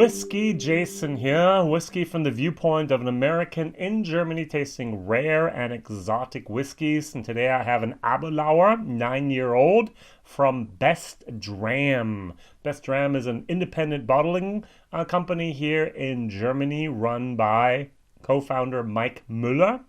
WhiskyJason here, whiskey from the viewpoint of an American in Germany tasting rare and exotic whiskeys. And today I have an Aberlour, 9-year-old, from Best Dram. Best Dram is an independent bottling company here in Germany run by co-founder Mike Müller.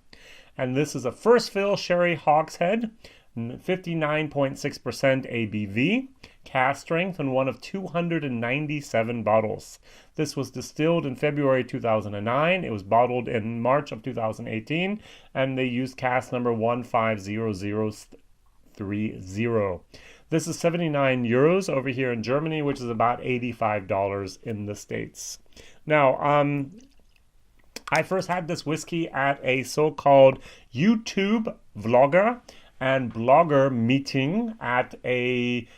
And this is a first fill sherry hogshead, 59.6% ABV, cask strength, and one of 297 bottles. This was distilled in February 2009. It was bottled in March of 2018, and they used cask number 150030. This is 79 euros over here in Germany, which is about $85 in the States. Now, I first had this whiskey at a so-called YouTube vlogger and blogger meeting at a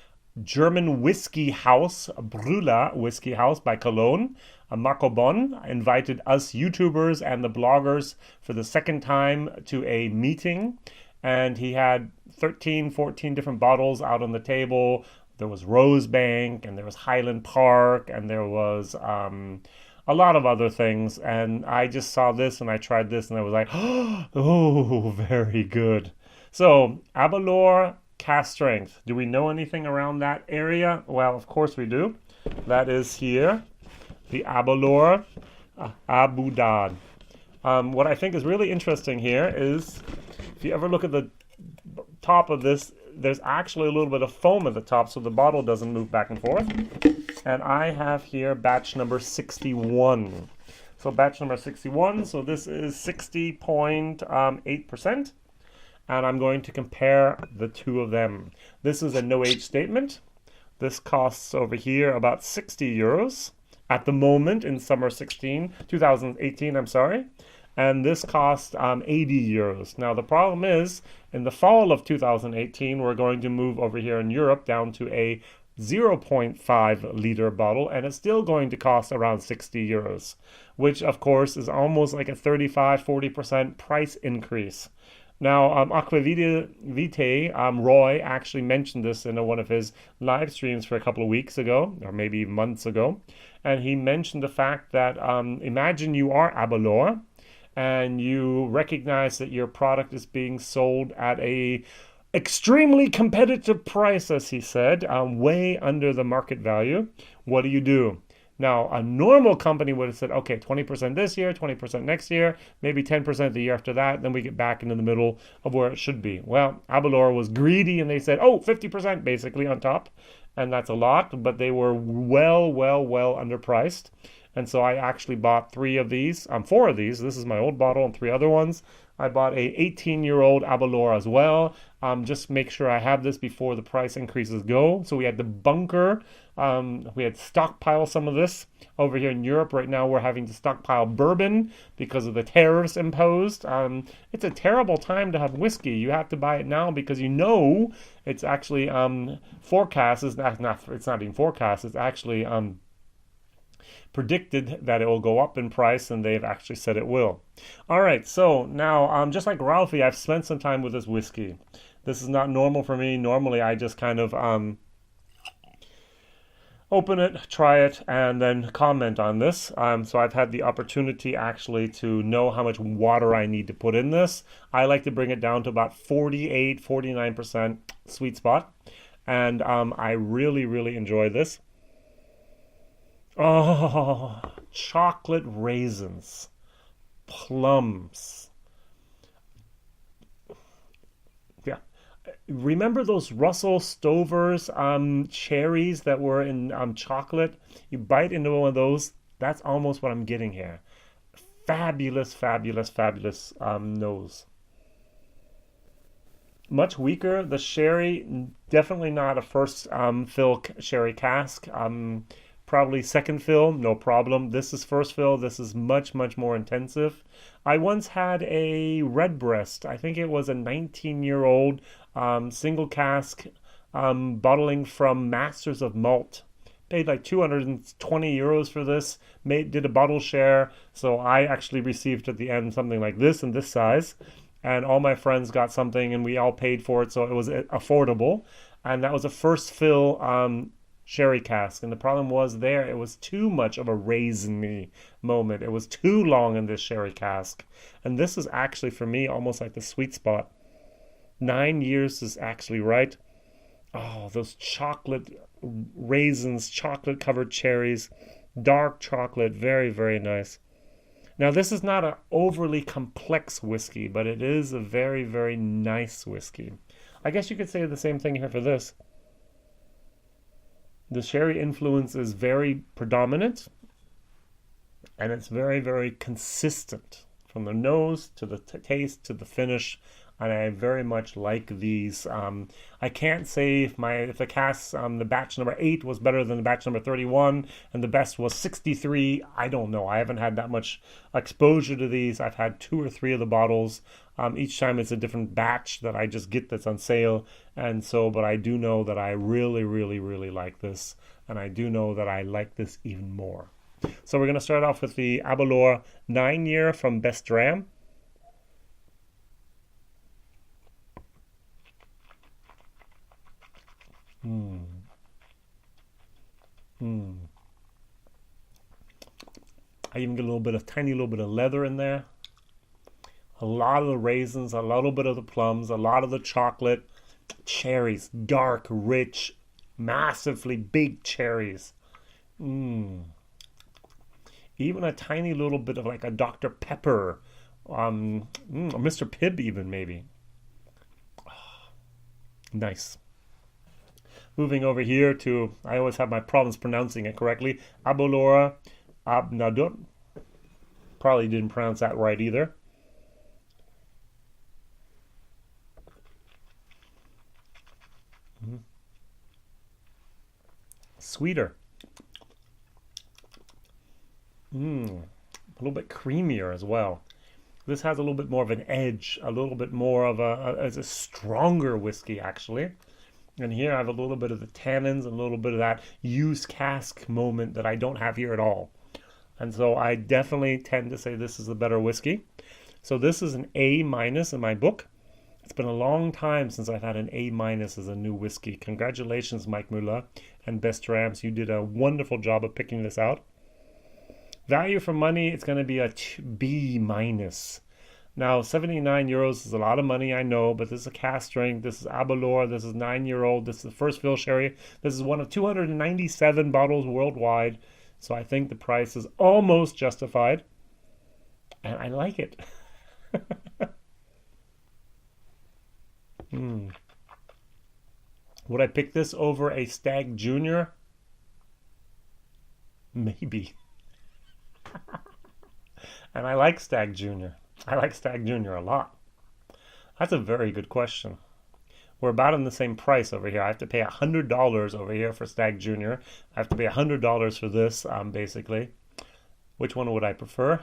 German whiskey house, Brüller Whiskey House by Cologne. Marco Bonn invited us YouTubers and the bloggers for the second time to a meeting, and he had 13, 14 different bottles out on the table. There was Rosebank, and there was Highland Park, and there was a lot of other things, and I just saw this and I tried this and I was like, oh, very good. So, Aberlour cask strength. Do we know anything around that area? Well, of course we do. That is here, the Aberlour Abu Dad. What I think is really interesting here is, if you ever look at the top of this, there's actually a little bit of foam at the top so the bottle doesn't move back and forth. And I have here batch number 61. So batch number 61, so this is 60.8%. And I'm going to compare the two of them. This is a no age statement. This costs over here about 60 euros at the moment in summer 2018, I'm sorry. And this cost 80 euros. Now the problem is, in the fall of 2018, we're going to move over here in Europe down to a 0.5 liter bottle, and it's still going to cost around 60 euros, which of course is almost like a 35-40% price increase. Now, Aquavitae, Roy actually mentioned this in one of his live streams for a couple of weeks ago, or maybe months ago, and he mentioned the fact that imagine you are Aberlour, and you recognize that your product is being sold at a extremely competitive price, as he said, way under the market value. What do? Now, a normal company would have said, okay, 20% this year, 20% next year, maybe 10% the year after that, then we get back into the middle of where it should be. Well, Aberlour was greedy, and they said, oh, 50% basically on top, and that's a lot, but they were well underpriced. And so I actually bought 4 of these. This is my old bottle and 3 other ones. I bought a 18-year-old Aberlour as well. Just make sure I have this before the price increases go. So we had to bunker. We had stockpile some of this over here in Europe. Right now we're having to stockpile bourbon because of the tariffs imposed. It's a terrible time to have whiskey. You have to buy it now because you know it's actually forecast. It's not even forecast. It's actually predicted that it will go up in price, and they've actually said it will. All right, so now just like Ralphie, I've spent some time with this whiskey. This is not normal for me. Normally I just kind of open it, try it, and then comment on this. So I've had the opportunity actually to know how much water I need to put in this. I like to bring it down to about 48-49% sweet spot, and I really enjoy this. Oh, chocolate raisins, plums. Yeah. Remember those Russell Stover's cherries that were in chocolate? You bite into one of those, that's almost what I'm getting here. Fabulous nose. Much weaker. The sherry, definitely not a first fill sherry cask. Probably second fill, no problem. This is first fill. This is much more intensive. I once had a Redbreast. I think it was a 19-year-old single cask bottling from Masters of Malt. Paid like 220 euros for this. Did a bottle share. So I actually received at the end something like this in this size. And all my friends got something, and we all paid for it. So it was affordable. And that was a first fill sherry cask. And the problem was there, it was too much of a raisiny moment. It was too long in this sherry cask. And this is actually, for me, almost like the sweet spot. 9 years is actually right. Oh, those chocolate raisins, chocolate-covered cherries, dark chocolate, very, very nice. Now, this is not an overly complex whiskey, but it is a very, very nice whiskey. I guess you could say the same thing here for this. The sherry influence is very predominant, and it's very, very consistent from the nose to the taste to the finish. And I very much like these. I can't say if the cask, the batch number 8 was better than the batch number 31, and the best was 63. I don't know. I haven't had that much exposure to these. I've had 2 or 3 of the bottles. Each time it's a different batch that I just get that's on sale. And so, but I do know that I really, really, really like this. And I do know that I like this even more. So we're going to start off with the Aberlour 9-year from Best Dram. I even get a little bit of tiny little bit of leather in there. A lot of the raisins, a little bit of the plums, a lot of the chocolate, cherries, dark, rich, massively big cherries. Even a tiny little bit of like a Dr. Pepper, or Mr. Pibb even maybe. Nice. Moving over here to, I always have my problems pronouncing it correctly, Aberlour Abnadut. Probably didn't pronounce that right either. Sweeter. A little bit creamier as well. This has a little bit more of an edge, a little bit more of as a stronger whiskey actually. And here I have a little bit of the tannins, a little bit of that used cask moment that I don't have here at all. And so I definitely tend to say this is the better whiskey. So this is an A- in my book. It's been a long time since I've had an A- as a new whiskey. Congratulations, Mike Muller and Best Drams. You did a wonderful job of picking this out. Value for money, it's going to be a B-. Now, 79 euros is a lot of money, I know, but this is a cask strength. This is Aberlour. This is 9-year-old. This is the first fill sherry. This is one of 297 bottles worldwide. So I think the price is almost justified. And I like it. Would I pick this over a Stag Junior? Maybe. And I like Stag Junior. I like Stag Junior a lot. That's a very good question. We're about in the same price over here. I have to pay $100 over here for Stag Junior. I have to pay $100 for this, basically. Which one would I prefer?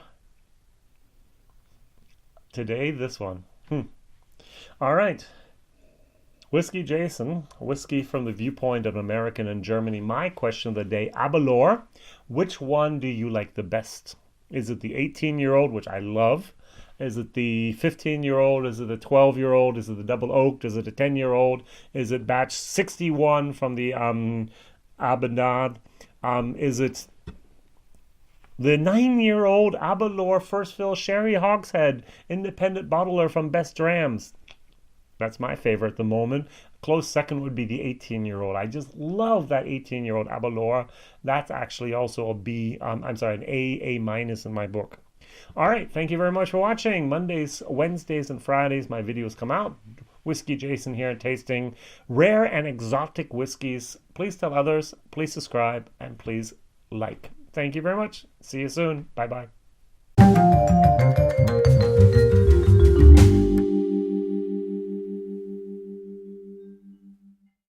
Today, this one. All right. WhiskyJason, whiskey from the viewpoint of American and Germany. My question of the day, Aberlour. Which one do you like the best? Is it the 18-year-old, which I love? Is it the 15-year-old? Is it the 12-year-old? Is it the double oaked? Is it a 10-year-old? Is it batch 61 from the Abendad? Is it the 9-year-old Aberlour first fill sherry hogshead independent bottler from Best Drams? That's my favorite at the moment. Close second would be the 18-year-old. I just love that 18-year-old Aberlour. That's actually also a B. An A in my book. All right, thank you very much for watching. Mondays, Wednesdays, and Fridays, my videos come out. WhiskyJason here, tasting rare and exotic whiskeys. Please tell others, please subscribe, and please like. Thank you very much. See you soon. Bye-bye.